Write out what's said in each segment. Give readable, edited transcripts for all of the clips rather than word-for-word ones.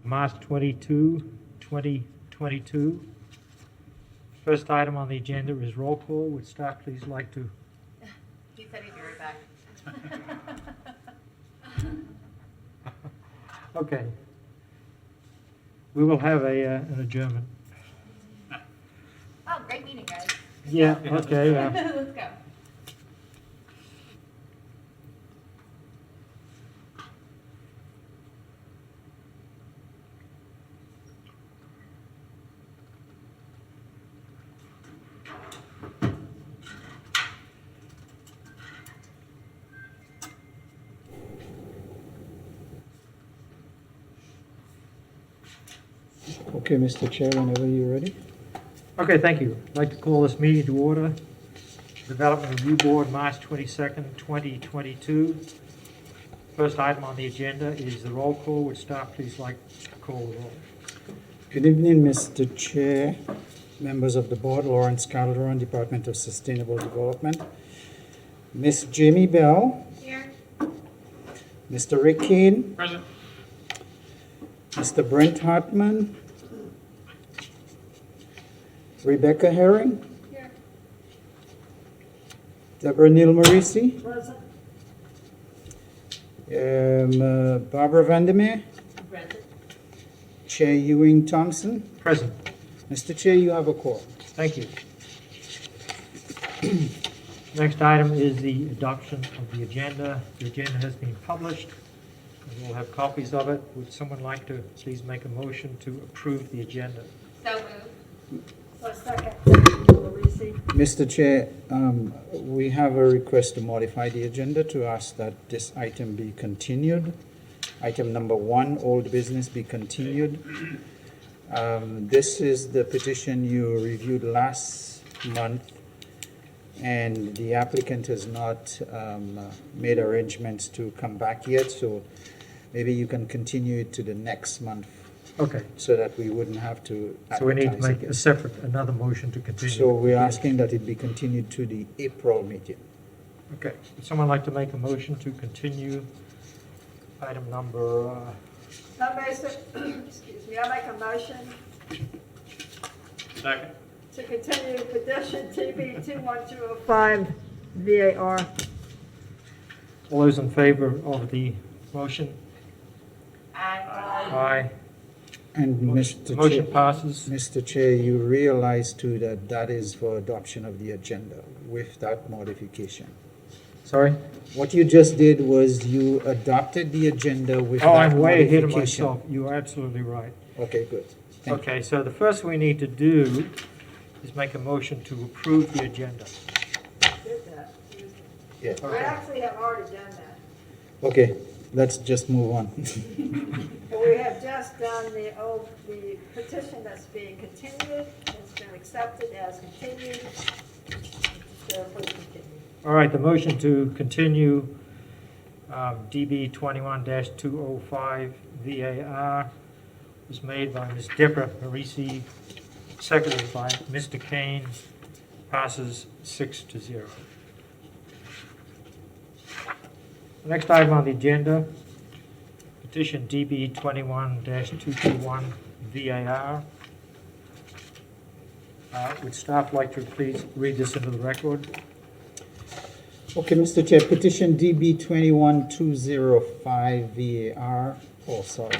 March 22, 2022. First item on the agenda is roll call. Would staff please like to? He said he'd be right back. Okay. We will have an adjournment. Oh, great meeting, guys. Yeah, okay. Let's go. Okay, Mr. Chair, whenever you're ready. Okay, thank you. I'd like to call this meeting to order. Development Review Board, March 22nd, 2022. First item on the agenda is the roll call. Would staff please like to call the roll? Good evening, Mr. Chair, members of the board, Lawrence Calderon, Department of Sustainable Development. Miss Jamie Bell. Here. Mr. Rick Kane. Present. Mr. Brent Hartman. Rebecca Herring. Here. Deborah Neal Marisi. Present. Barbara Vandermeer. Present. Chair Ewing Thompson. Present. Mr. Chair, you have a quorum. Thank you. Next item is the adoption of the agenda. The agenda has been published. We'll have copies of it. Would someone like to please make a motion to approve the agenda? So moved. Second. Mr. Chair, we have a request to modify the agenda to ask that this item be continued. Item number 1, old business, be continued. This is the petition you reviewed last month, and the applicant has not made arrangements to come back yet, so maybe you can continue it to the next month Okay, so that we wouldn't have to so we need to advertise make again. a separate, another motion to continue. So we're asking that it be continued to the April meeting. Okay, would someone like to make a motion to continue item number, Excuse me, I make a motion Second. to continue petition TB 21205 VAR. all those in favor of the motion? Aye. Aye. And The Mr. motion Chair, passes. Mr. Chair, you realize too that that is for adoption of the agenda with that modification. Sorry? What you just did was you adopted the agenda with Oh, that I'm way ahead of modification. myself. You are absolutely right. Okay, good. Thank you. Okay, so the first we need to do is make a motion to approve the agenda. Did that. Yeah. I actually have already done that. Okay, let's just move on. But we have just done the petition that's being continued. It's been accepted as continued. So please continue. All right, the motion to continue DB 21-205 VAR was made by Ms. Deborah Marisi, seconded by Mr. Kane, passes 6-0. The next item on the agenda, petition DB 21-221 VAR. Would staff like to please read this into the record? Okay, Mr. Chair, petition DB 21205 VAR. Oh, sorry,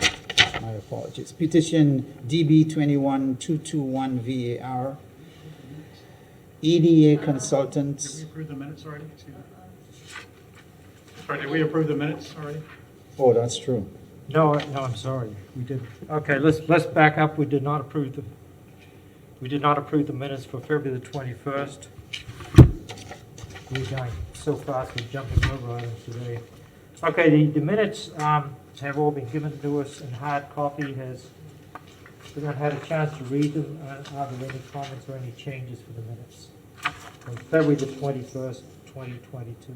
my apologies. Petition DB 21221 VAR. EDA Did consultants. we approve the minutes already? Excuse me. Sorry, did we approve the minutes already? Oh, that's true. No, I'm sorry, we did. Okay, let's back up. We did not approve the minutes for February the 21st. We're going so fast, we're jumping over items today. Okay, the minutes have all been given to us in hard copy. We've not had a chance to read them. Are there any comments or any changes for the minutes? On February the 21st, 2022.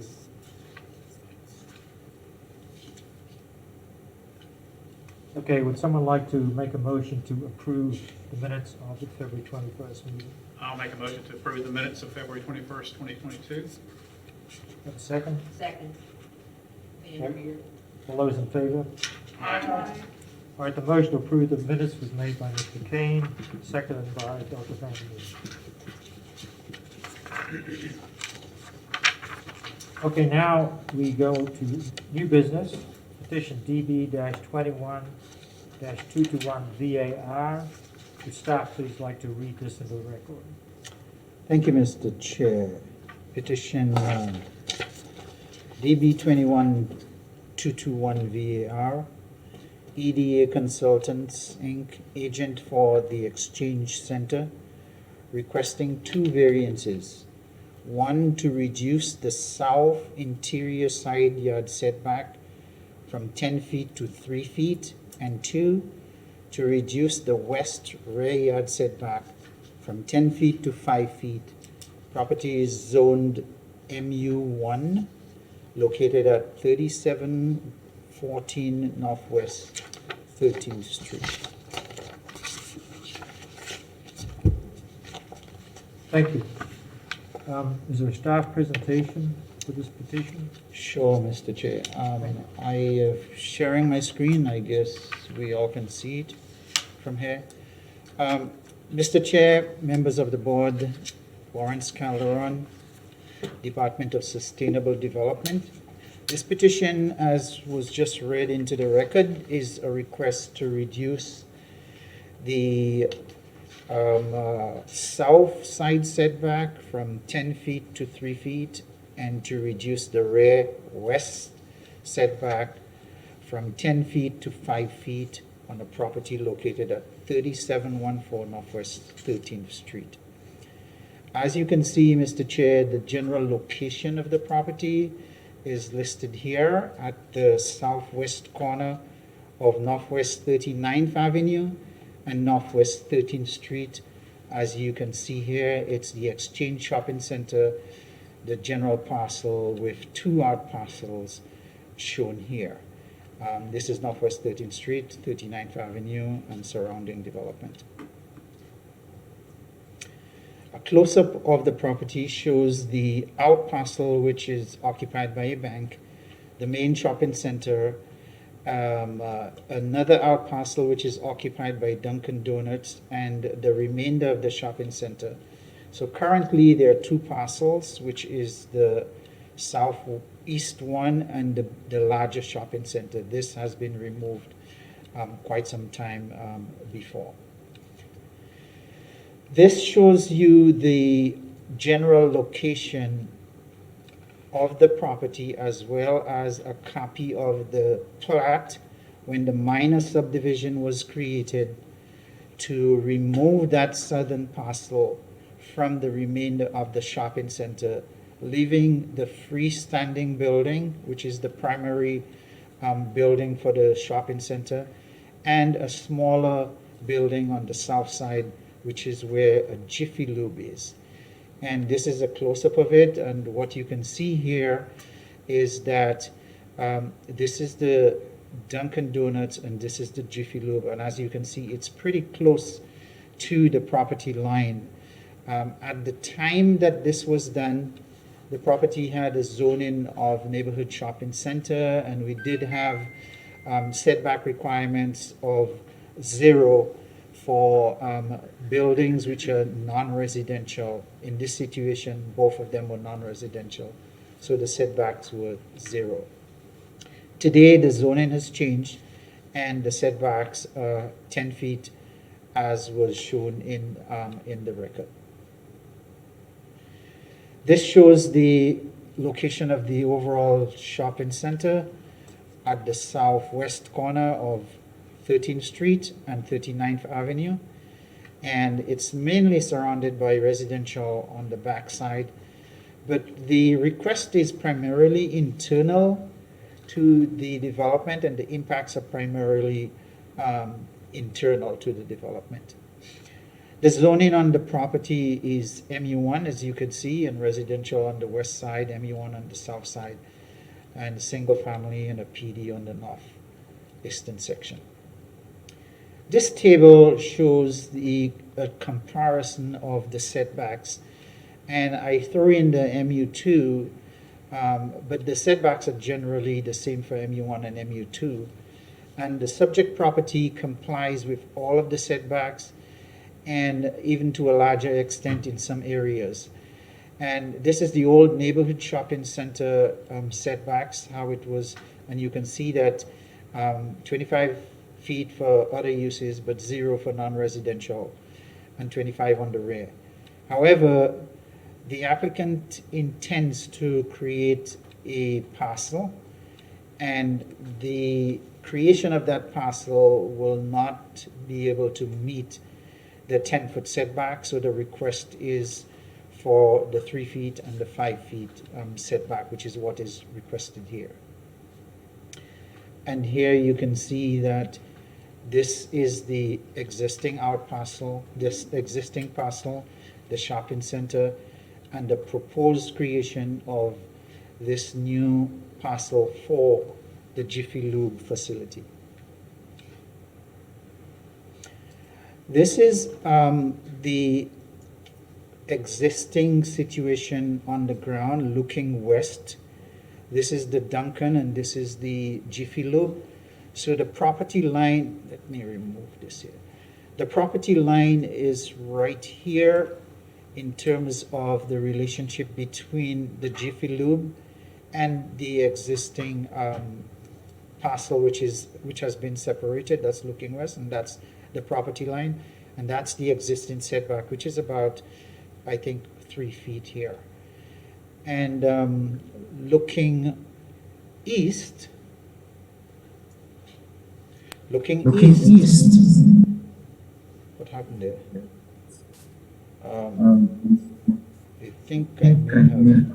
Okay, would someone like to make a motion to approve the minutes of the February 21st meeting? I'll make a motion to approve the minutes of February 21st, 2022. Have a second? Second. All those in favor? Aye. All right, the motion to approve the minutes was made by Mr. Kane, seconded by Dr. Van Neen. Okay, now we go to new business, petition DB-21-221 VAR. Would staff please like to read this into the record? Thank you, Mr. Chair. Petition DB 21-221 VAR, EDA Consultants, Inc., agent for the Exchange Center, requesting two variances. One, to reduce the south interior side yard setback from 10 feet to 3 feet, and two, to reduce the west rear yard setback from 10 feet to 5 feet. Property is zoned MU1, located at 3714 Northwest 13th Street. Thank you. Is there a staff presentation for this petition? Sure, Mr. Chair. I am sharing my screen. I guess we all can see it from here. Mr. Chair, members of the board, Lawrence Calderon, Department of Sustainable Development. This petition, as was just read into the record, is a request to reduce the south side setback from 10 feet to 3 feet, and to reduce the rear west setback from 10 feet to 5 feet on a property located at 3714 Northwest 13th Street. As you can see, Mr. Chair, the general location of the property is listed here at the southwest corner of Northwest 39th Avenue and Northwest 13th Street. As you can see here, it's the Exchange Shopping Center, the general parcel with two out parcels shown here. This is Northwest 13th Street, 39th Avenue, and surrounding development. A close-up of the property shows the out parcel, which is occupied by a bank, the main shopping center, another out parcel which is occupied by Dunkin' Donuts, and the remainder of the shopping center. So currently there are two parcels, which is the southeast one and the larger shopping center. This has been removed quite some time before. This shows you the general location of the property, as well as a copy of the plat when the minor subdivision was created to remove that southern parcel from the remainder of the shopping center, leaving the freestanding building, which is the primary building for the shopping center, and a smaller building on the south side, which is where a Jiffy Lube is. And this is a close-up of it, and what you can see here is that this is the Dunkin' Donuts and this is the Jiffy Lube, and as you can see, it's pretty close to the property line. At the time that this was done, the property had a zoning of neighborhood shopping center, and we did have setback requirements of 0 for buildings which are non-residential. In this situation, both of them were non-residential, so the setbacks were 0. Today, the zoning has changed, and the setbacks are 10 feet, as was shown in the record. This shows the location of the overall shopping center at the southwest corner of 13th Street and 39th Avenue, and it's mainly surrounded by residential on the back side, but the request is primarily internal to the development, and the impacts are primarily internal to the development. The zoning on the property is MU1, as you can see, and residential on the west side, MU1 on the south side, and single family and a PD on the northeastern section. This table shows a comparison of the setbacks, and I throw in the MU2, but the setbacks are generally the same for MU1 and MU2. and the subject property complies with all of the setbacks and even to a larger extent in some areas. And this is the old neighborhood shopping center setbacks, how it was, and you can see that 25 feet for other uses, but 0 for non-residential, and 25 on the rear. However, the applicant intends to create a parcel, and the creation of that parcel will not be able to meet the 10-foot setback, so the request is for the 3 feet and the 5 feet setback, which is what is requested here. And here you can see that this is the existing out parcel, this existing parcel, the shopping center, and the proposed creation of this new parcel for the Jiffy Lube facility. This is the existing situation on the ground looking west. This is the Duncan and this is the Jiffy Lube. So the property line, let me remove this here. The property line is right here in terms of the relationship between the Jiffy Lube and the existing parcel which has been separated. That's looking west, and that's the property line, and that's the existing setback, which is about, I think, 3 feet here. And looking east, what happened there? I think I may have.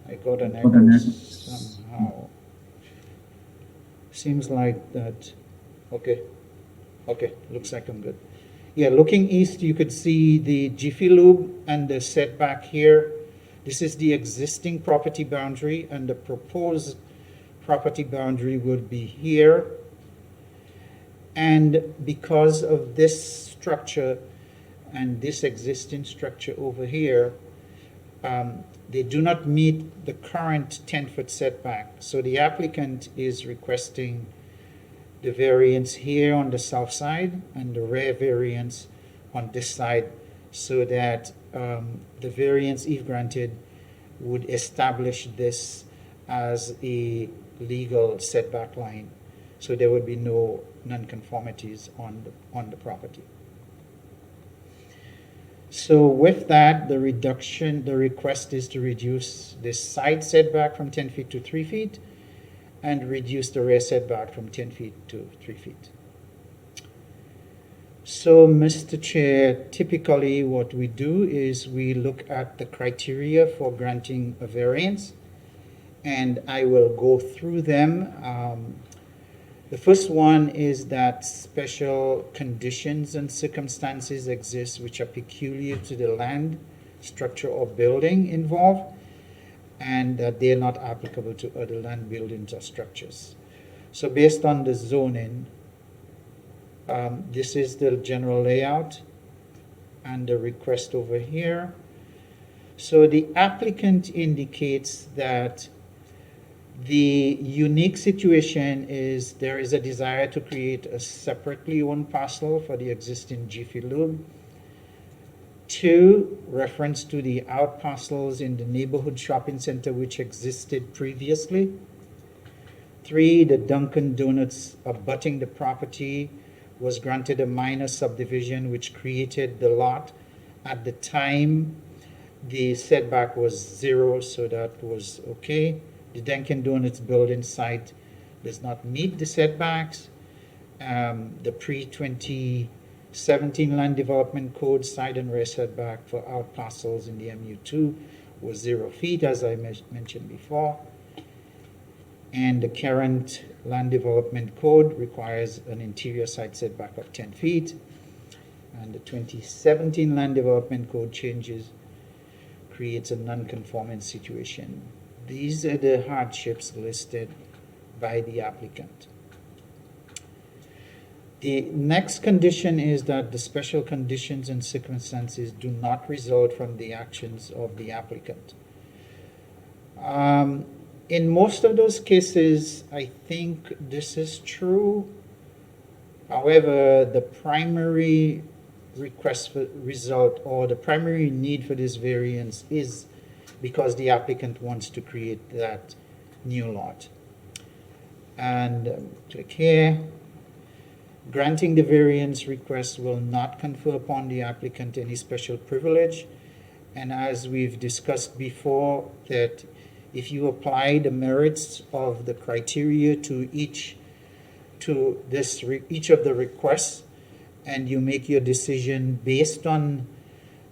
I got an echo somehow. Seems like that. Okay, looks like I'm good. Yeah, looking east, you could see the Jiffy Lube and the setback here. This is the existing property boundary, and the proposed property boundary would be here. And because of this structure and this existing structure over here, they do not meet the current 10-foot setback. So the applicant is requesting the variance here on the south side and the rear variance on this side, so that the variance, if granted, would establish this as a legal setback line. So there would be no nonconformities on the property. So with that, the request is to reduce this side setback from 10 feet to 3 feet and reduce the rear setback from 10 feet to 3 feet. So, Mr. Chair, typically what we do is we look at the criteria for granting a variance, and I will go through them. The first one is that special conditions and circumstances exist which are peculiar to the land, structure, or building involved, and that they are not applicable to other land, buildings, or structures. So based on the zoning, this is the general layout and the request over here. So the applicant indicates that the unique situation is there is a desire to create a separately owned parcel for the existing Jiffy Lube. 2, reference to the out parcels in the neighborhood shopping center which existed previously. 3, the Dunkin' Donuts abutting the property was granted a minor subdivision which created the lot. At the time, the setback was 0, so that was okay. The Dunkin' Donuts building site does not meet the setbacks. The pre-2017 Land Development Code side and rear setback for out parcels in the MU2 was 0 feet, as I mentioned before. And the current Land Development Code requires an interior side setback of 10 feet. And the 2017 Land Development Code changes creates a non-conforming situation. These are the hardships listed by the applicant. The next condition is that the special conditions and circumstances do not result from the actions of the applicant. In most of those cases, I think this is true. However, the primary request for result or the primary need for this variance is because the applicant wants to create that new lot. And click here. Granting the variance request will not confer upon the applicant any special privilege. And as we've discussed before, that if you apply the merits of the criteria to each of the requests, and you make your decision based on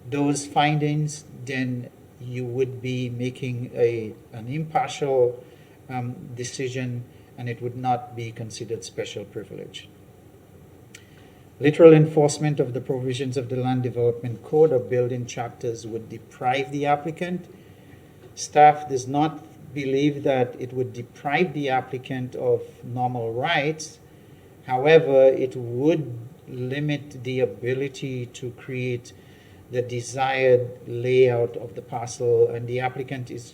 those findings, then you would be making an impartial decision, and it would not be considered special privilege. Literal enforcement of the provisions of the Land Development Code or building chapters would deprive the applicant. Staff does not believe that it would deprive the applicant of normal rights. However, it would limit the ability to create the desired layout of the parcel, and the applicant is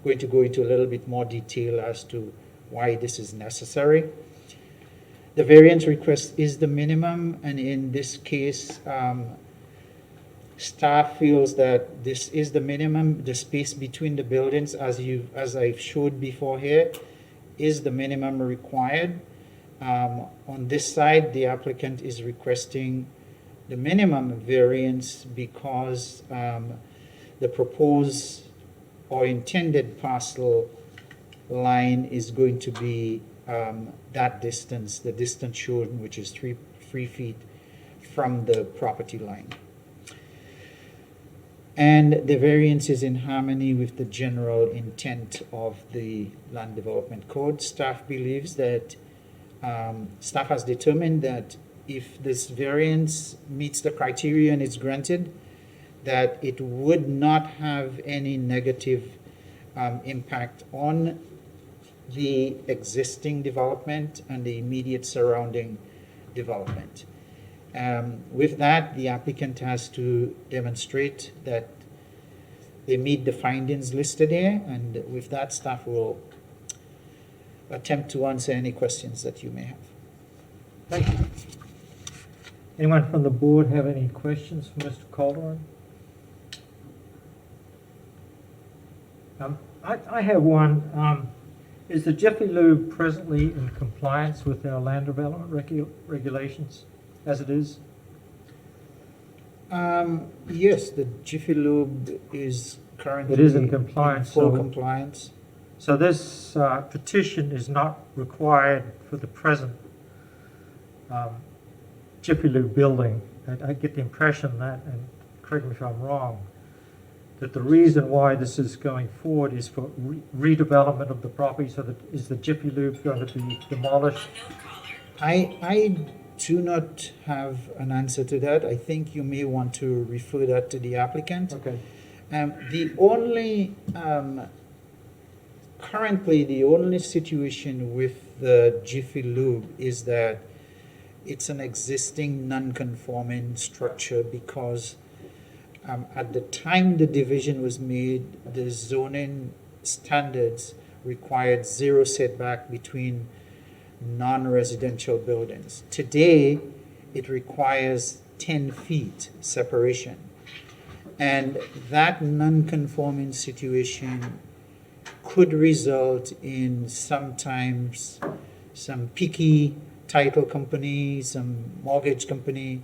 going to go into a little bit more detail as to why this is necessary. The variance request is the minimum, and in this case, staff feels that this is the minimum. The space between the buildings, as I've showed before here, is the minimum required. On this side, the applicant is requesting the minimum variance because the proposed or intended parcel line is going to be that distance, the distance shown, which is 3 feet from the property line. And the variance is in harmony with the general intent of the Land Development Code. Staff believes that staff has determined that if this variance meets the criteria and is granted, that it would not have any negative impact on the existing development and the immediate surrounding development. With that, the applicant has to demonstrate that they meet the findings listed here, and with that, staff will attempt to answer any questions that you may have. Thank you. Anyone from the board have any questions for Mr. Calderon? I have one. Is the Jiffy Lube presently in compliance with our land development regulations as it is? Yes, the Jiffy Lube is currently It is in compliance, full so- compliance. So this petition is not required for the present Jiffy Lube building. I get the impression that, and correct me if I'm wrong, that the reason why this is going forward is for redevelopment of the property, so that is the Jiffy Lube going to be demolished? I do not have an answer to that. I think you may want to refer that to the applicant. Okay. Currently, the only situation with the Jiffy Lube is that it's an existing non-conforming structure because at the time the division was made, the zoning standards required 0 setback between non-residential buildings. Today, it requires 10 feet separation. And that non-conforming situation could result in sometimes some picky title company, some mortgage company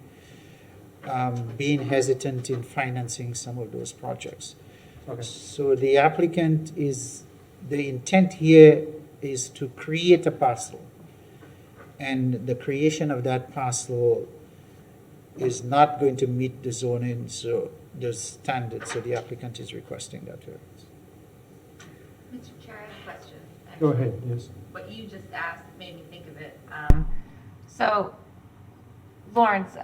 being hesitant in financing some of those projects. Okay. So the intent here is to create a parcel, and the creation of that parcel is not going to meet the zoning, so the standards, so the applicant is requesting that variance. Mr. Chair, I have a question. Go ahead, yes. What you just asked made me think of it. So, Lawrence,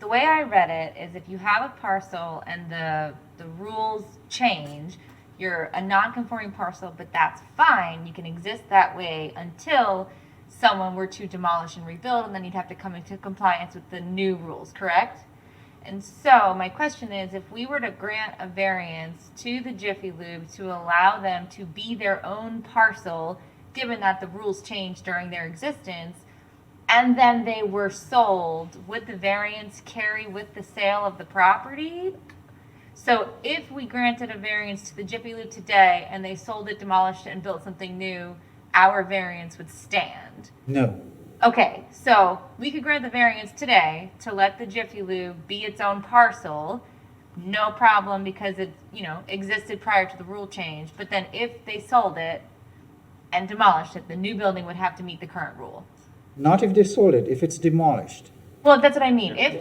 the way I read it is if you have a parcel and the rules change, you're a non-conforming parcel, but that's fine. You can exist that way until someone were to demolish and rebuild, and then you'd have to come into compliance with the new rules, correct? And so my question is, if we were to grant a variance to the Jiffy Lube to allow them to be their own parcel, given that the rules changed during their existence, and then they were sold, would the variance carry with the sale of the property? So if we granted a variance to the Jiffy Lube today and they sold it, demolished it, and built something new, our variance would stand. No. Okay, so we could grant the variance today to let the Jiffy Lube be its own parcel, no problem, because it, existed prior to the rule change. But then if they sold it and demolished it, the new building would have to meet the current rule. Not if they sold it, if it's demolished. Well, that's what I mean. If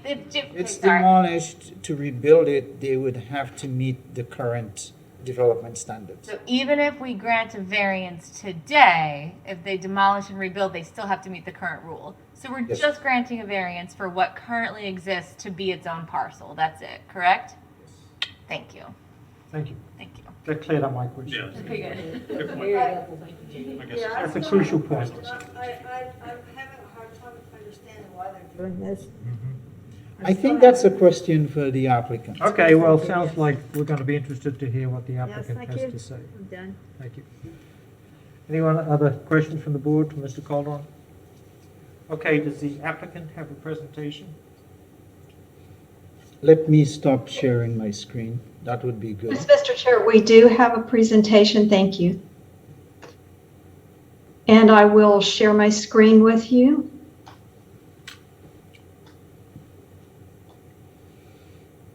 It's sorry. demolished, to rebuild it, they would have to meet the current development standards. So even if we grant a variance today, if they demolish and rebuild, they still have to meet the current rule. So we're Yes. just granting a variance for what currently exists to be its own parcel. That's it, correct? Thank you. Thank you. Thank you. That cleared up my question. Yeah, Okay, good. good point. I guess Yeah, That's a crucial point. I'm having a hard time understanding why they're doing this. I think that's a question for the applicant. Okay, well, sounds like we're going to be interested to hear what the applicant thank has you. to say. I'm done. Thank you. Anyone other questions from the board for Mr. Calderon? Okay, does the applicant have a presentation? Let me stop sharing my screen. That would be good. Yes, Mr. Chair, we do have a presentation, thank you. And I will share my screen with you.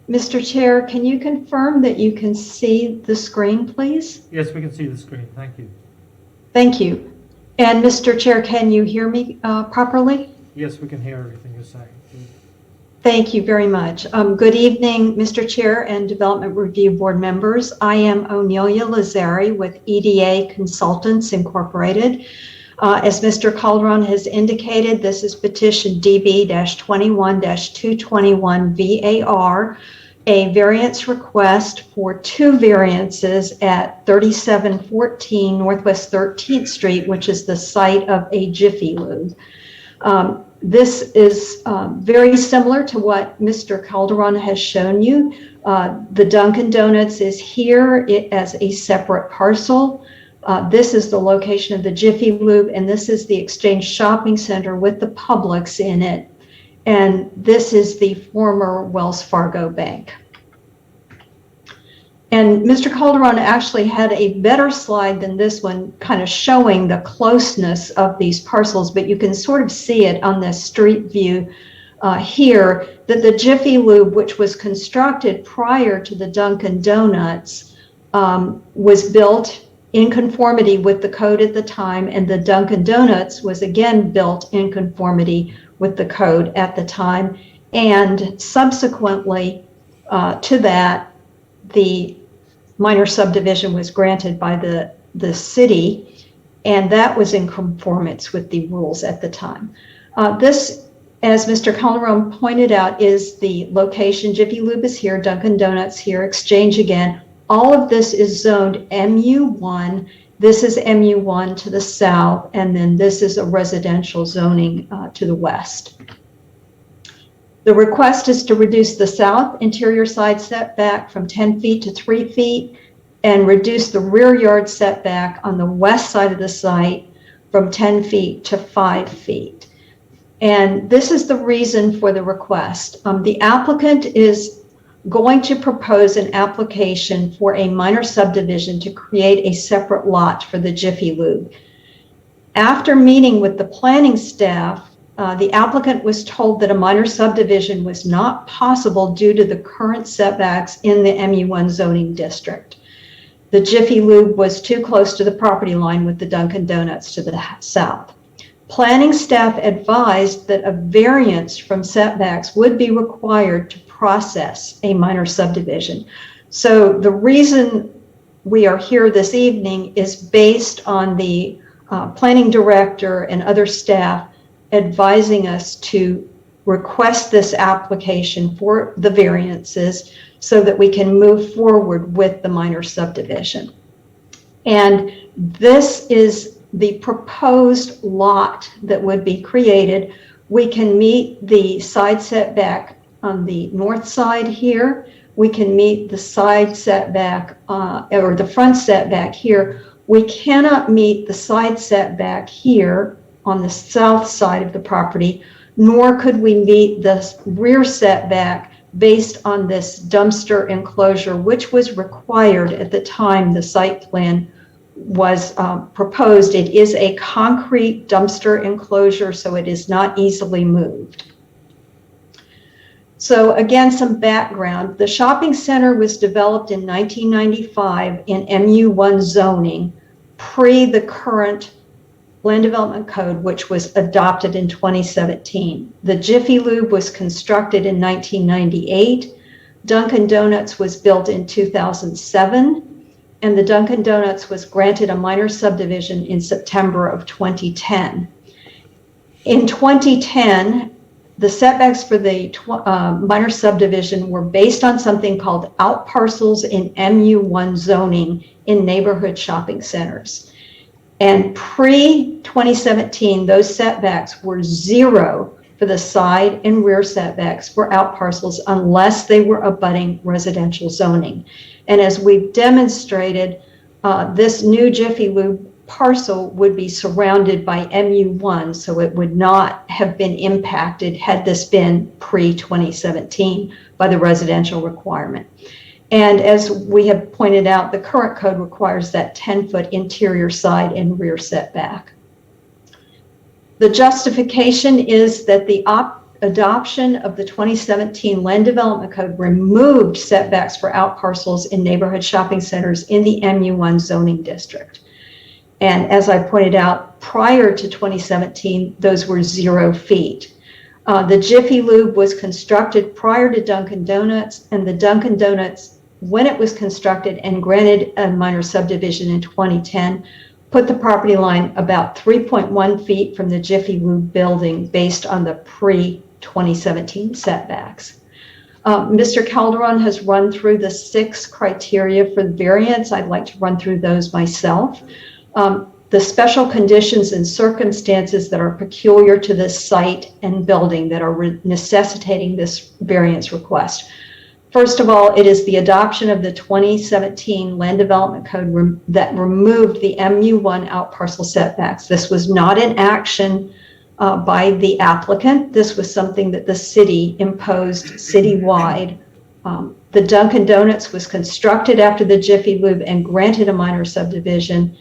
Mr. Chair, can you confirm that you can see the screen, please? Yes, we can see the screen. Thank you. Thank you. And Mr. Chair, can you hear me properly? Yes, we can hear everything you're saying. Thank you very much. Good evening, Mr. Chair and Development Review Board members. I am Onelia Lazari with EDA Consultants Incorporated. As Mr. Calderon has indicated, this is petition DB-21-221 VAR, a variance request for two variances at 3714 Northwest 13th Street, which is the site of a Jiffy Lube. This is very similar to what Mr. Calderon has shown you. The Dunkin' Donuts is here as a separate parcel. This is the location of the Jiffy Lube, and this is the Exchange Shopping Center with the Publix in it. And this is the former Wells Fargo Bank. And Mr. Calderon actually had a better slide than this one, kind of showing the closeness of these parcels, but you can sort of see it on this street view here, that the Jiffy Lube, which was constructed prior to the Dunkin' Donuts, was built in conformity with the code at the time, and the Dunkin' Donuts was again built in conformity with the code at the time. And subsequently to that, the minor subdivision was granted by the city, and that was in conformance with the rules at the time. This, as Mr. Calderon pointed out, is the location. Jiffy Lube is here, Dunkin' Donuts here, Exchange again. All of this is zoned MU1. This is MU1 to the south, and then this is a residential zoning to the west. The request is to reduce the south interior side setback from 10 feet to 3 feet and reduce the rear yard setback on the west side of the site from 10 feet to 5 feet. And this is the reason for the request. The applicant is going to propose an application for a minor subdivision to create a separate lot for the Jiffy Lube. After meeting with the planning staff, the applicant was told that a minor subdivision was not possible due to the current setbacks in the MU1 zoning district. The Jiffy Lube was too close to the property line with the Dunkin' Donuts to the south. Planning staff advised that a variance from setbacks would be required to process a minor subdivision. So the reason we are here this evening is based on the planning director and other staff advising us to request this application for the variances so that we can move forward with the minor subdivision. And this is the proposed lot that would be created. We can meet the side setback on the north side here. We can meet the side setback or the front setback here. We cannot meet the side setback here on the south side of the property, nor could we meet the rear setback based on this dumpster enclosure, which was required at the time the site plan was proposed. It is a concrete dumpster enclosure, so it is not easily moved. So again, some background. The shopping center was developed in 1995 in MU1 zoning, pre the current Land Development Code, which was adopted in 2017. The Jiffy Lube was constructed in 1998. Dunkin' Donuts was built in 2007, and the Dunkin' Donuts was granted a minor subdivision in September of 2010. In 2010, the setbacks for the minor subdivision were based on something called out parcels in MU1 zoning in neighborhood shopping centers. And pre-2017, those setbacks were 0 for the side and rear setbacks for out parcels unless they were abutting residential zoning. And as we've demonstrated, this new Jiffy Lube parcel would be surrounded by MU1, so it would not have been impacted had this been pre-2017 by the residential requirement. And as we have pointed out, the current code requires that 10-foot interior side and rear setback. The justification is that the adoption of the 2017 Land Development Code removed setbacks for out parcels in neighborhood shopping centers in the MU1 zoning district. And as I pointed out, prior to 2017, those were 0 feet. The Jiffy Lube was constructed prior to Dunkin' Donuts, and the Dunkin' Donuts, when it was constructed and granted a minor subdivision in 2010, put the property line about 3.1 feet from the Jiffy Lube building based on the pre-2017 setbacks. Mr. Calderon has run through the 6 criteria for the variance. I'd like to run through those myself. The special conditions and circumstances that are peculiar to this site and building that are necessitating this variance request. First of all, it is the adoption of the 2017 Land Development Code that removed the MU1 out parcel setbacks. This was not an action by the applicant. This was something that the city imposed citywide. The Dunkin' Donuts was constructed after the Jiffy Lube and granted a minor subdivision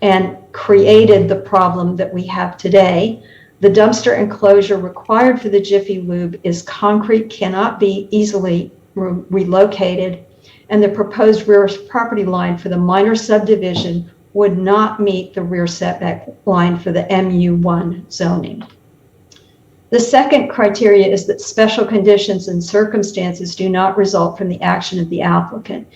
and created the problem that we have today. The dumpster enclosure required for the Jiffy Lube is concrete, cannot be easily relocated, and the proposed rear property line for the minor subdivision would not meet the rear setback line for the MU1 zoning. The second criteria is that special conditions and circumstances do not result from the action of the applicant.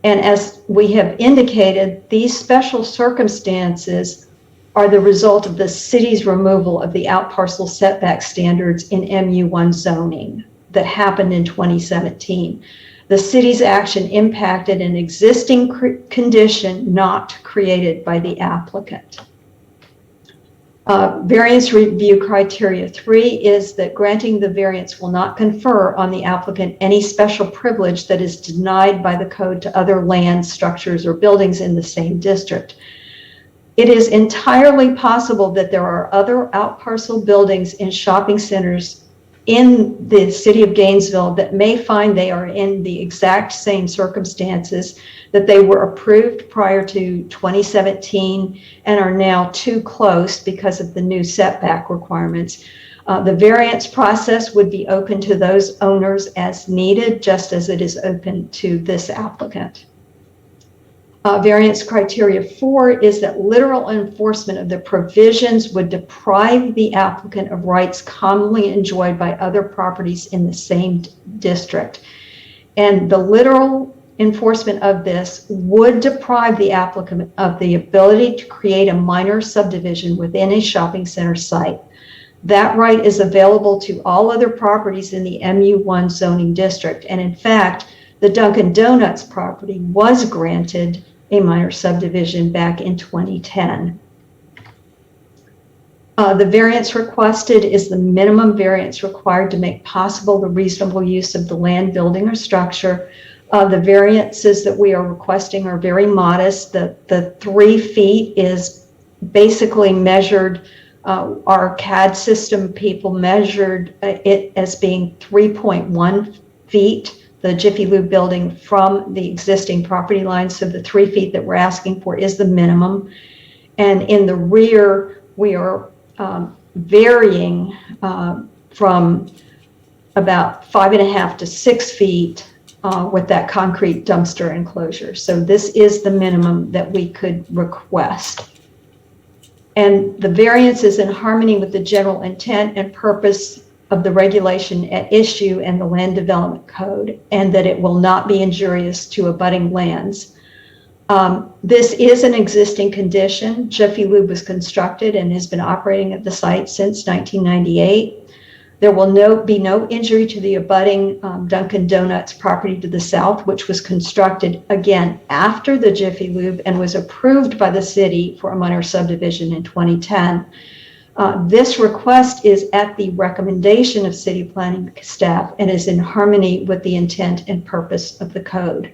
And as we have indicated, these special circumstances are the result of the city's removal of the out parcel setback standards in MU1 zoning that happened in 2017. The city's action impacted an existing condition not created by the applicant. Variance review criteria 3 is that granting the variance will not confer on the applicant any special privilege that is denied by the code to other land, structures, or buildings in the same district. It is entirely possible that there are other out parcel buildings in shopping centers in the city of Gainesville that may find they are in the exact same circumstances, that they were approved prior to 2017 and are now too close because of the new setback requirements. The variance process would be open to those owners as needed, just as it is open to this applicant. Variance criteria 4 is that literal enforcement of the provisions would deprive the applicant of rights commonly enjoyed by other properties in the same district. And the literal enforcement of this would deprive the applicant of the ability to create a minor subdivision within a shopping center site. That right is available to all other properties in the MU1 zoning district. And in fact, the Dunkin' Donuts property was granted a minor subdivision back in 2010. The variance requested is the minimum variance required to make possible the reasonable use of the land, building, or structure. The variances that we are requesting are very modest. The 3 feet is basically measured, our CAD system people measured it as being 3.1 feet, the Jiffy Lube building from the existing property line. So the 3 feet that we're asking for is the minimum. And in the rear, we are varying from about 5.5 to 6 feet with that concrete dumpster enclosure. So this is the minimum that we could request. And the variance is in harmony with the general intent and purpose of the regulation at issue and the land development code, and that it will not be injurious to abutting lands. This is an existing condition. Jiffy Lube was constructed and has been operating at the site since 1998. There will be no injury to the abutting Dunkin' Donuts property to the south, which was constructed again after the Jiffy Lube and was approved by the city for a minor subdivision in 2010. This request is at the recommendation of city planning staff and is in harmony with the intent and purpose of the code.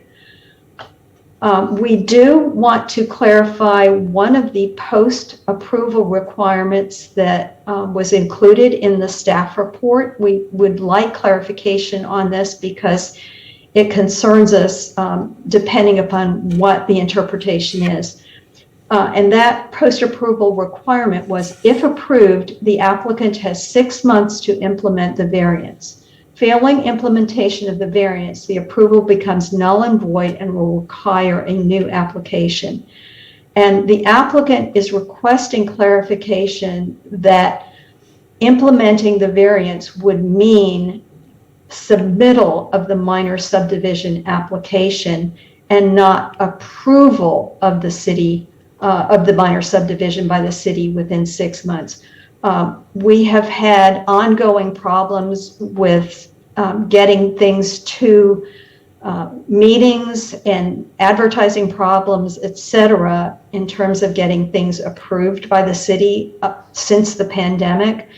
We do want to clarify one of the post-approval requirements that was included in the staff report. We would like clarification on this because it concerns us depending upon what the interpretation is. And that post-approval requirement was, if approved, the applicant has 6 months to implement the variance. Failing implementation of the variance, the approval becomes null and void and will require a new application. And the applicant is requesting clarification that implementing the variance would mean submittal of the minor subdivision application and not approval of the city, of the minor subdivision by the city within 6 months. We have had ongoing problems with getting things to meetings and advertising problems, etc., in terms of getting things approved by the city since the pandemic.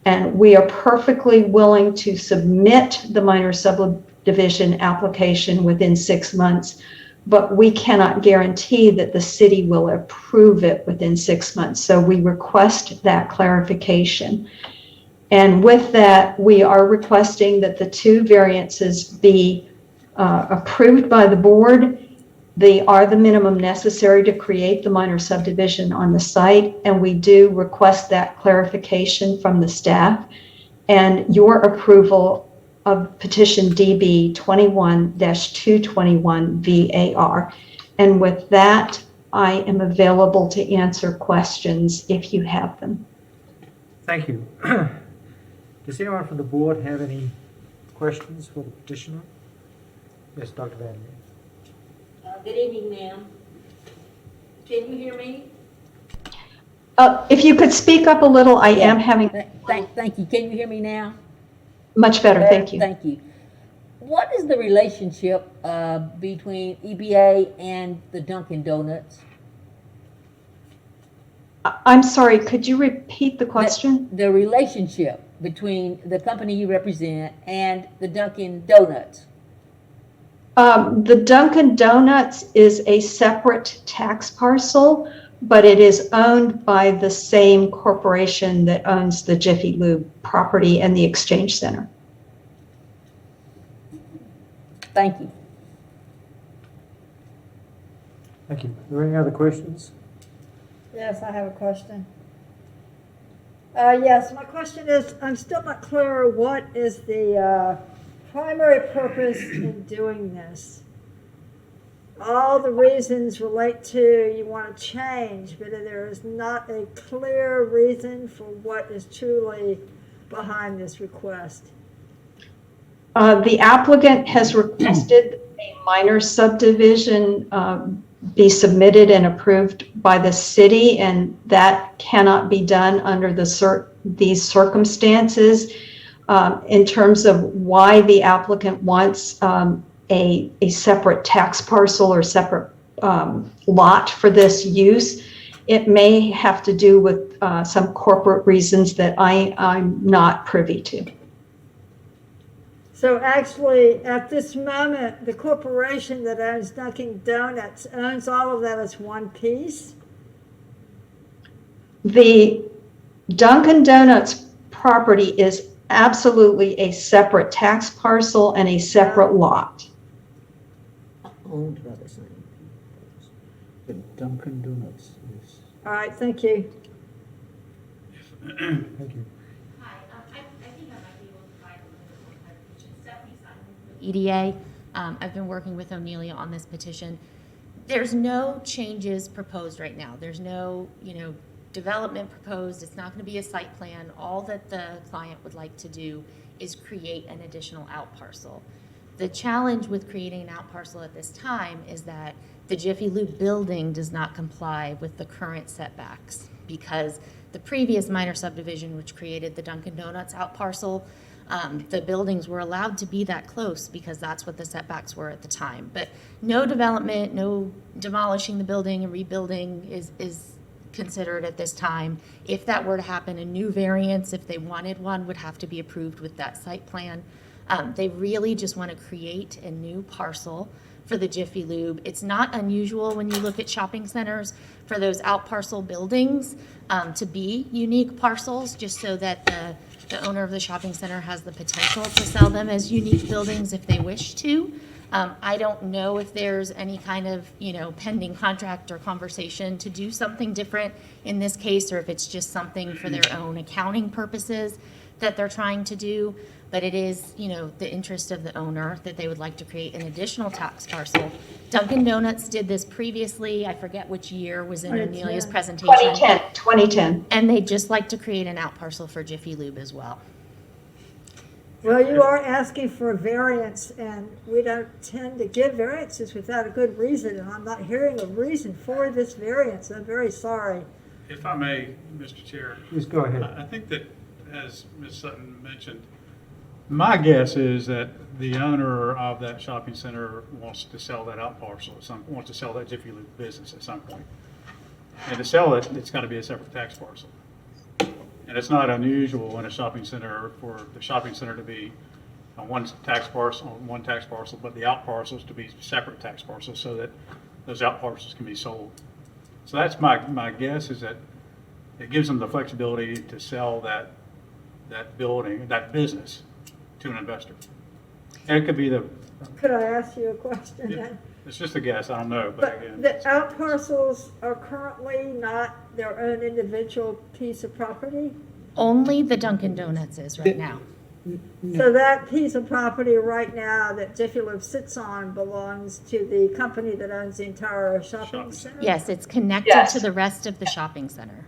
And we are perfectly willing to submit the minor subdivision application within 6 months, but we cannot guarantee that the city will approve it within 6 months. So we request that clarification. And with that, we are requesting that the 2 variances be approved by the board. They are the minimum necessary to create the minor subdivision on the site, and we do request that clarification from the staff and your approval of petition DB 21-221 VAR. And with that, I am available to answer questions if you have them. Thank you. Does anyone from the board have any questions for the petitioner? Yes, Dr. Van Lier. Good evening, ma'am. Can you hear me? If you could speak up a little, I am having Thank you. Can you hear me now? much better, thank you. Thank you. What is the relationship between EBA and the Dunkin' Donuts? I'm sorry, could you repeat the question? The relationship between the company you represent and the Dunkin' Donuts. The Dunkin' Donuts is a separate tax parcel, but it is owned by the same corporation that owns the Jiffy Lube property and the Exchange Center. Thank you. Thank you. Are there any other questions? Yes, I have a question. Yes, my question is, I'm still not clear what is the primary purpose in doing this. All the reasons relate to you want to change, but there is not a clear reason for what is truly behind this request. The applicant has requested a minor subdivision be submitted and approved by the city, and that cannot be done under these circumstances. In terms of why the applicant wants a separate tax parcel or separate lot for this use, It may have to do with some corporate reasons that I'm not privy to. So actually, at this moment, the corporation that owns Dunkin' Donuts owns all of that as one piece? The Dunkin' Donuts property is absolutely a separate tax parcel and a separate lot. Owned by the same. The Dunkin' Donuts is. All right, thank you. Thank you. Hi, I think I might be able to provide a little bit more clarification. Stephanie Simon with EDA. I've been working with O'Neillia on this petition. There's no changes proposed right now. There's no, development proposed. It's not going to be a site plan. All that the client would like to do is create an additional out parcel. The challenge with creating an out parcel at this time is that the Jiffy Lube building does not comply with the current setbacks because the previous minor subdivision, which created the Dunkin' Donuts out parcel, the buildings were allowed to be that close because that's what the setbacks were at the time. But no development, no demolishing the building and rebuilding is considered at this time. If that were to happen, a new variance, if they wanted one, would have to be approved with that site plan. They really just want to create a new parcel for the Jiffy Lube. It's not unusual when you look at shopping centers for those out parcel buildings to be unique parcels, just so that the owner of the shopping center has the potential to sell them as unique buildings if they wish to. I don't know if there's any kind of, pending contract or conversation to do something different in this case, or if it's just something for their own accounting purposes that they're trying to do. But it is, the interest of the owner that they would like to create an additional tax parcel. Dunkin' Donuts did this previously. I forget which year was in O'Neillia's presentation. 2010. And they'd just like to create an out parcel for Jiffy Lube as well. Well, you are asking for a variance, and we don't tend to give variances without a good reason, and I'm not hearing a reason for this variance. I'm very sorry. If I may, Mr. Chair, Please go ahead. I think that, as Ms. Sutton mentioned, my guess is that the owner of that shopping center wants to sell that out parcel wants to sell that Jiffy Lube business at some point. And to sell it, it's got to be a separate tax parcel. And it's not unusual in a shopping center for the shopping center to be on one tax parcel, but the out parcels to be separate tax parcels so that those out parcels can be sold. So that's my guess, is that it gives them the flexibility to sell that building, that business, to an investor. And it could be Could I ask you a question then? it's just a guess, I don't know, but But again. the out parcels are currently not their own individual piece of property? Only the Dunkin' Donuts is right now. So that piece of property right now that Jiffy Lube sits on belongs to the company that owns the entire shopping center? Yes, it's connected Yes. to the rest of the shopping center.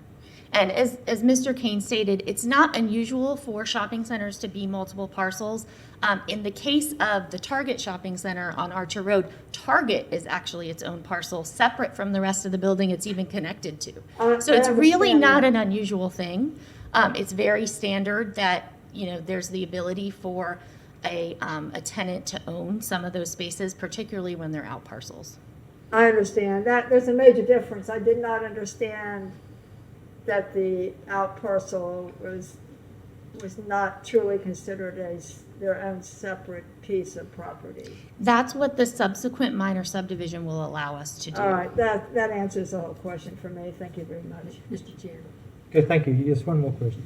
And as Mr. Kane stated, it's not unusual for shopping centers to be multiple parcels. In the case of the Target shopping center on Archer Road, Target is actually its own parcel, separate from the rest of the building it's even connected to. So it's really not an unusual thing. It's very standard that, there's the ability for a tenant to own some of those spaces, particularly when they're out parcels. I understand that. There's a major difference. I did not understand that the out parcel was not truly considered as their own separate piece of property. That's what the subsequent minor subdivision will allow us to do. All right, that answers the whole question for me. Thank you very much, Mr. Chair. Okay, thank you. Yes, one more question.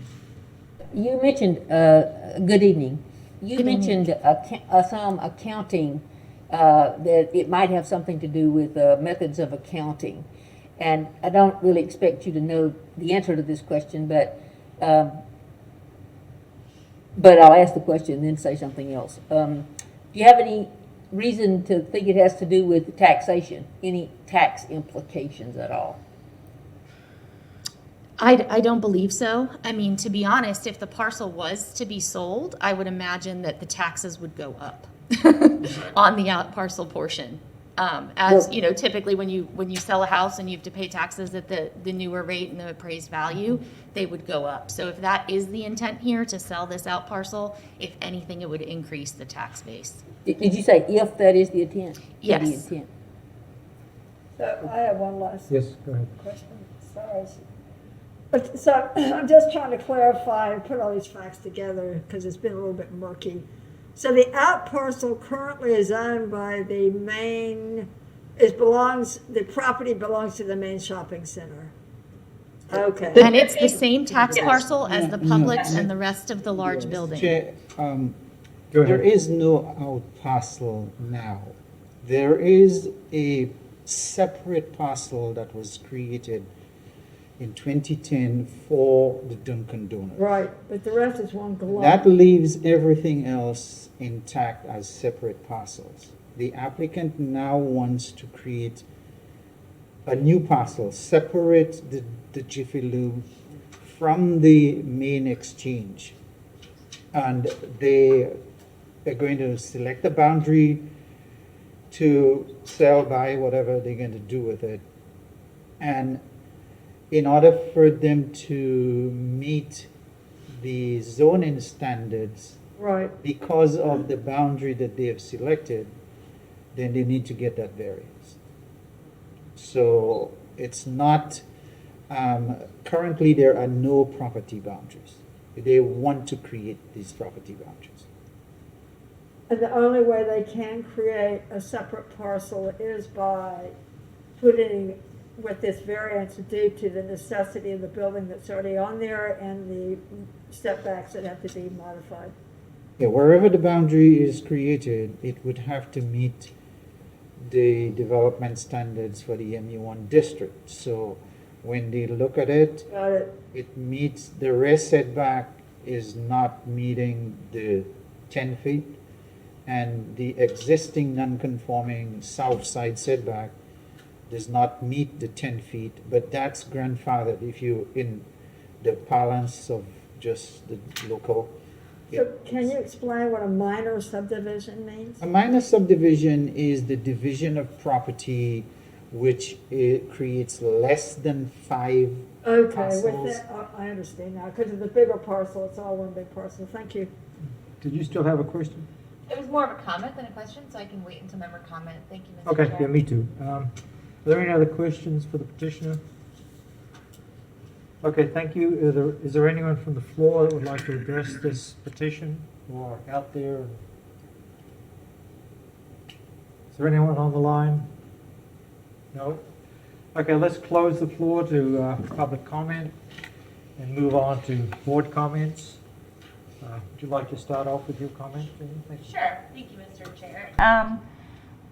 You mentioned, good evening. You Good evening. mentioned some accounting, that it might have something to do with methods of accounting. And I don't really expect you to know the answer to this question, but I'll ask the question and then say something else. Do you have any reason to think it has to do with taxation? Any tax implications at all? I don't believe so. I mean, to be honest, if the parcel was to be sold, I would imagine that the taxes would go up on the out parcel portion. As you know, typically when you sell a house and you have to pay taxes at the newer rate and the appraised value, they would go up. So if that is the intent here, to sell this out parcel, if anything, it would increase the tax base. Did you say if that is the intent? Yes. The intent. So I have one last Yes, go ahead. question. Sorry. But, so I'm just trying to clarify and put all these facts together because it's been a little bit murky. So the out parcel currently is owned by the main, the property belongs to the main shopping center. Okay. And it's the same tax parcel as the Publix and the rest of the large building. Chair, Go there ahead. is no out parcel now. There is a separate parcel that was created in 2010 for the Dunkin' Donuts. Right, but the rest is one globe. That leaves everything else intact as separate parcels. The applicant now wants to create a new parcel, separate the Jiffy Lube from the main exchange. And they are going to select a boundary to sell, buy, whatever they're going to do with it. And in order for them to meet the zoning standards, Right, because of the boundary that they have selected, then they need to get that variance. So it's not, currently there are no property boundaries. They want to create these property boundaries. and the only way they can create a separate parcel is by putting with this variance due to the necessity of the building that's already on there and the setbacks that have to be modified. Yeah, wherever the boundary is created, it would have to meet the development standards for the MU1 district. So when they look at it, Got it? it meets, the rear setback is not meeting the 10 feet, and the existing non-conforming south side setback does not meet the 10 feet, but that's grandfathered if you, in the parlance of just the local. So can you explain what a minor subdivision means? A minor subdivision is the division of property which creates less than 5 Okay, with parcels. that, I understand now, because of the bigger parcel, it's all one big parcel, thank you. Did you still have a question? It was more of a comment than a question, so I can wait until member comment. Thank you, Mr. Okay, Chair. yeah, me too. Are there any other questions for the petitioner? Okay, thank you. Is there anyone from the floor that would like to address this petition or out there? Is there anyone on the line? No? Okay, let's close the floor to public comment and move on to board comments. Would you like to start off with your comment? Jane? Thank you. Sure. Thank you, Mr. Chair.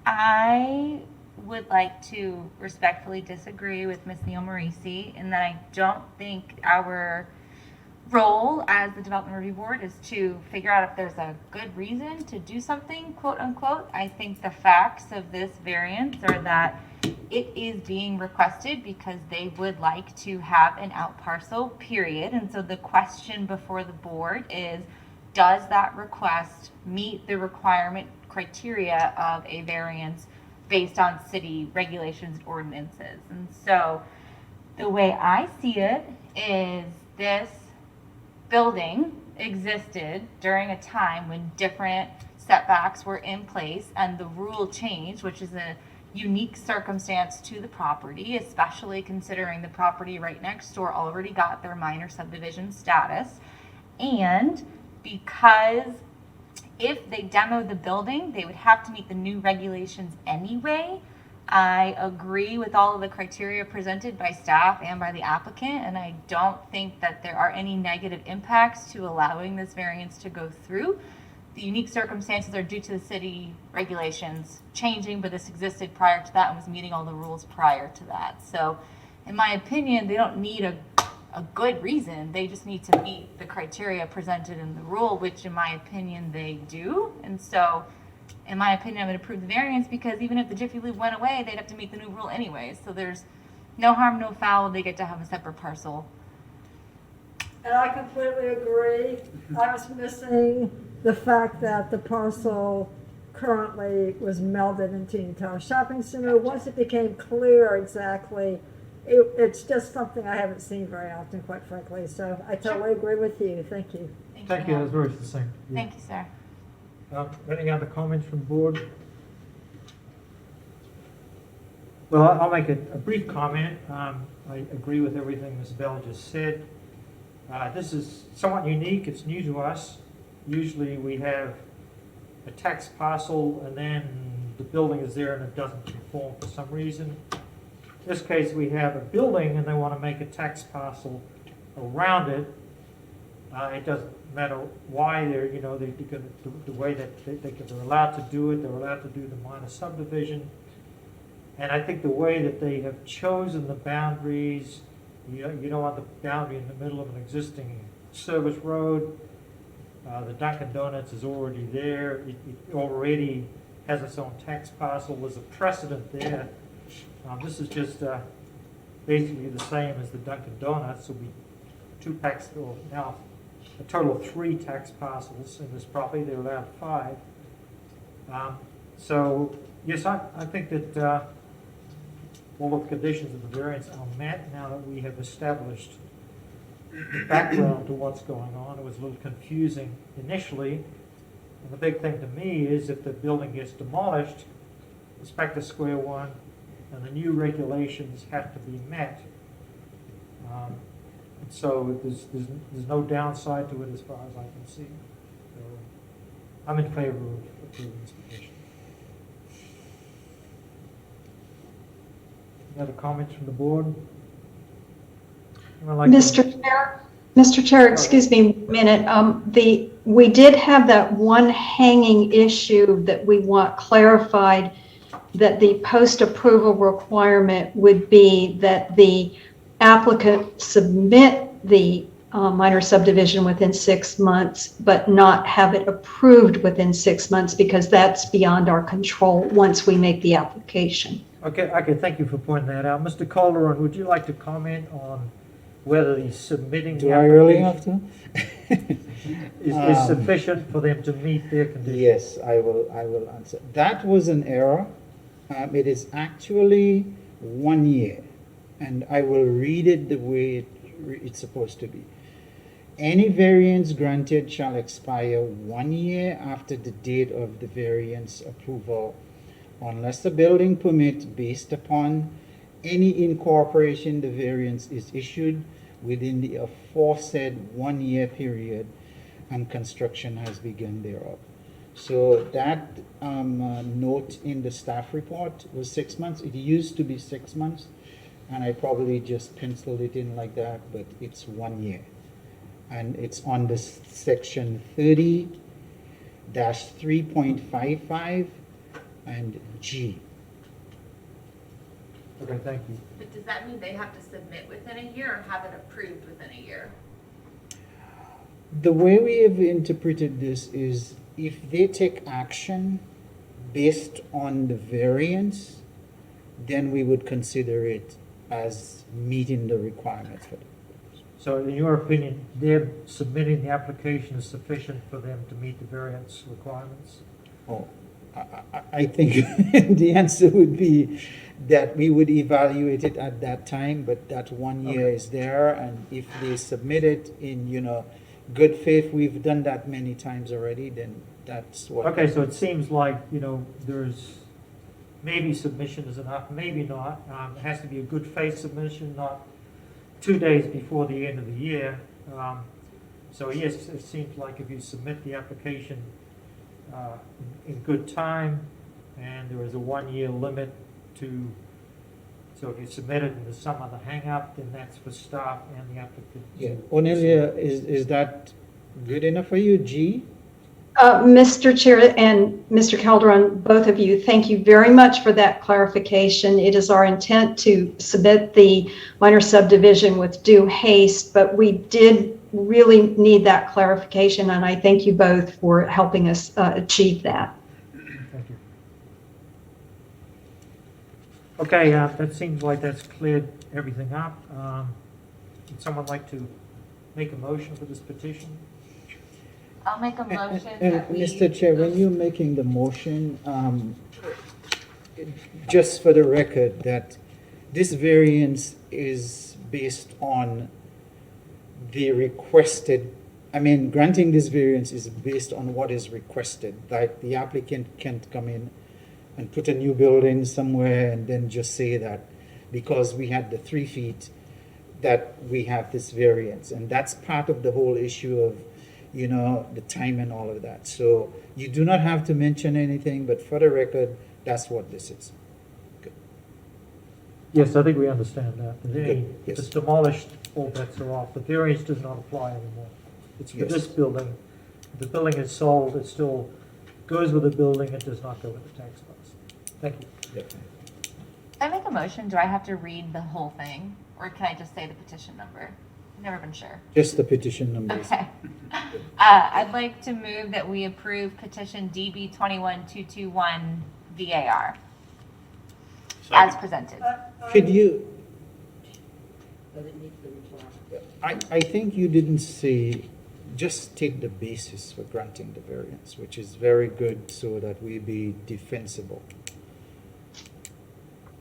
I would like to respectfully disagree with Ms. Neil Marisi in that I don't think our role as the Development Review Board is to figure out if there's a good reason to do something, quote unquote. I think the facts of this variance are that it is being requested because they would like to have an out parcel, period. And so the question before the board is, does that request meet the requirement criteria of a variance based on city regulations and ordinances? And so the way I see it is this building existed during a time when different setbacks were in place and the rule changed, which is a unique circumstance to the property, especially considering the property right next door already got their minor subdivision status. And because if they demoed the building, they would have to meet the new regulations anyway. I agree with all of the criteria presented by staff and by the applicant, and I don't think that there are any negative impacts to allowing this variance to go through. The unique circumstances are due to the city regulations changing, but this existed prior to that and was meeting all the rules prior to that. So in my opinion, they don't need a good reason. They just need to meet the criteria presented in the rule, which in my opinion, they do. And so in my opinion, I'm going to approve the variance because even if the Jiffy Lube went away, they'd have to meet the new rule anyway. So there's no harm, no foul. They get to have a separate parcel. And I completely agree. I was missing the fact that the parcel currently was melded into the entire shopping center. Once it became clear exactly, it's just something I haven't seen very often, quite frankly. So I totally agree with you. Thank you. Thank you, that was very succinct. Yeah. Thank you, sir. Any other comments from the board? Well, I'll make a brief comment. I agree with everything Ms. Bell just said. This is somewhat unique. It's new to us. Usually we have a tax parcel and then the building is there and it doesn't conform for some reason. In this case, we have a building and they want to make a tax parcel around it. It doesn't matter why they're, the way that they're allowed to do it. They're allowed to do the minor subdivision. And I think the way that they have chosen the boundaries, you don't want the boundary in the middle of an existing service road. The Dunkin' Donuts is already there. It already has its own tax parcel. There's a precedent there. This is just basically the same as the Dunkin' Donuts. There'll be two tax, or now a total of 3 tax parcels in this property. They're allowed 5. So yes, I think that all of the conditions of the variance are met now that we have established the background to what's going on. It was a little confusing initially. And the big thing to me is if the building gets demolished, it's back to square one, and the new regulations have to be met. So there's no downside to it as far as I can see. So I'm in favor of approving this petition. Any other comments from the board? Mr. Chair, excuse me a minute. We did have that one hanging issue that we want clarified, that the post-approval requirement would be that the applicant submit the minor subdivision within 6 months, but not have it approved within 6 months, because that's beyond our control once we make the application. Okay, thank you for pointing that out. Mr. Calderon, would you like to comment on whether the submitting the Do I really have application to? is sufficient for them to meet their conditions? Yes, I will answer. That was an error. It is actually 1 year, and I will read it the way it's supposed to be. Any variance granted shall expire 1 year after the date of the variance approval, unless a building permit based upon any incorporation the variance is issued within the aforesaid 1 year period and construction has begun thereof. So that note in the staff report was 6 months. It used to be 6 months, and I probably just penciled it in like that, but it's 1 year. And it's on the section 30-3.55 and G. Okay, thank you. But does that mean they have to submit within a year or have it approved within a year? The way we have interpreted this is if they take action based on the variance, then we would consider it as meeting the requirements for it. So in your opinion, them submitting the application is sufficient for them to meet the variance requirements? Oh, I think the answer would be that we would evaluate it at that time, but that 1 year is there, and if they submit it in, good faith, we've done that many times already, then that's what. Okay, so it seems like, there's maybe submission is enough, maybe not. It has to be a good faith submission, not 2 days before the end of the year. So yes, it seems like if you submit the application in good time, and there is a 1 year limit so if you submit it and there's some other hang-up, then that's for staff and the applicant. Yeah, Onelia, is that good enough for you, G? Mr. Chair and Mr. Calderon, both of you, thank you very much for that clarification. It is our intent to submit the minor subdivision with due haste, but we did really need that clarification, and I thank you both for helping us achieve that. Thank you. Okay, that seems like that's cleared everything up. Would someone like to make a motion for this petition? I'll make a motion And that we. Mr. Chair, when you're making the motion, just for the record, that this variance is based on the requested, granting this variance is based on what is requested. Like the applicant can't come in and put a new building somewhere and then just say that because we had the 3 feet that we have this variance. And that's part of the whole issue of, you know, the time and all of that. So you do not have to mention anything, but for the record, that's what this is. Yes, I think we understand that. If Good, yes. it's demolished, all bets are off. The variance does not apply anymore. It's for Yes. this building. If the building is sold, it still goes with the building, it does not go with the tax base. Thank you. Yep. I make a motion, do I have to read the whole thing? Or can I just say the petition number? I've never been sure. Just the petition numbers. Okay. I'd like to move that we approve petition DB 21221 VAR as Second. presented. Could you? I think you didn't say, just take the basis for granting the variance, which is very good so that we be defensible.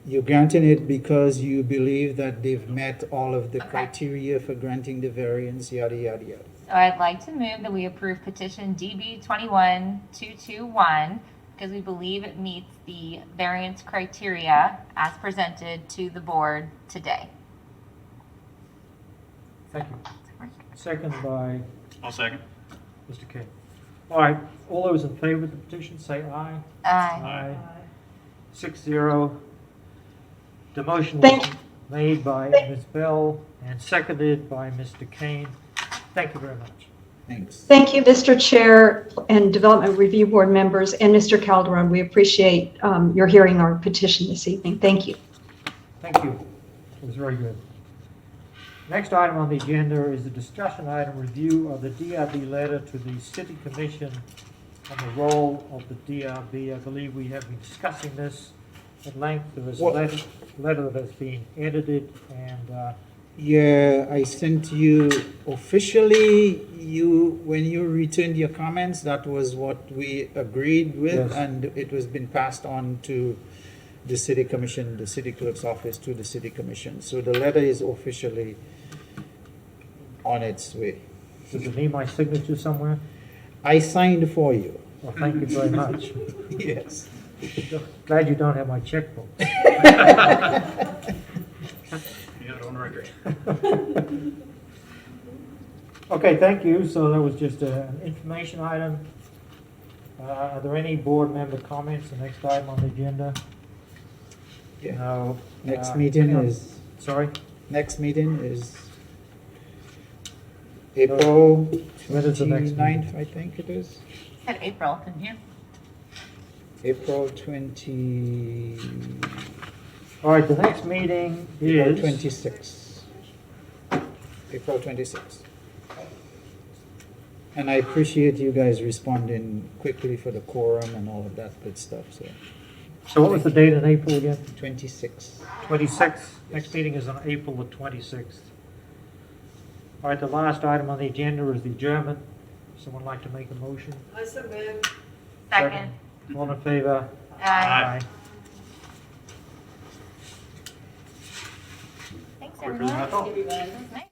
You're granting it because you believe that they've met all of the Okay. criteria for granting the variance, yada, yada, yada. So I'd like to move that we approve petition DB 21221 because we believe it meets the variance criteria as presented to the board today. Thank you. Second by I'll second. Mr. King. All right, all those in favor of the petition, say aye. Aye. 6-0. The motion Thank- was made by Ms. Bell and seconded by Mr. Kane. Thank you very much. Thanks. Thank you, Mr. Chair and Development Review Board members and Mr. Calderon. We appreciate your hearing our petition this evening. Thank you. Thank you. It was very good. Next item on the agenda is the discussion item review of the DRB letter to the City Commission on the role of the DRB. I believe we have been discussing this at length. There was a letter that has been edited and Yeah, I sent you officially, when you returned your comments, that was what we agreed with, Yes. and it was been passed on to the city commission, the city clerk's office to the city commission. So the letter is officially on its way. does it need my signature somewhere? I signed for you. Well, thank you very much. Yes. Glad you don't have my checkbook. You got it on record. Okay, thank you. So that was just an information item. Are there any board member comments? The next item on the agenda? Yeah. No. Next meeting hang on. is, Sorry? next meeting is April When is the next 29th, I think it is. Said April, didn't you? April 20, All right, the next meeting April is... 26th. April 26th. And I appreciate you guys responding quickly for the quorum and all of that good stuff, so. So what was the date in April again? 26th. 26th. Next meeting is on April the 26th. All right, the last item on the agenda is the adjournment. Someone like to make a motion? Second. All in favor? Aye. Thanks, Quicker than I everyone. thought. That was nice.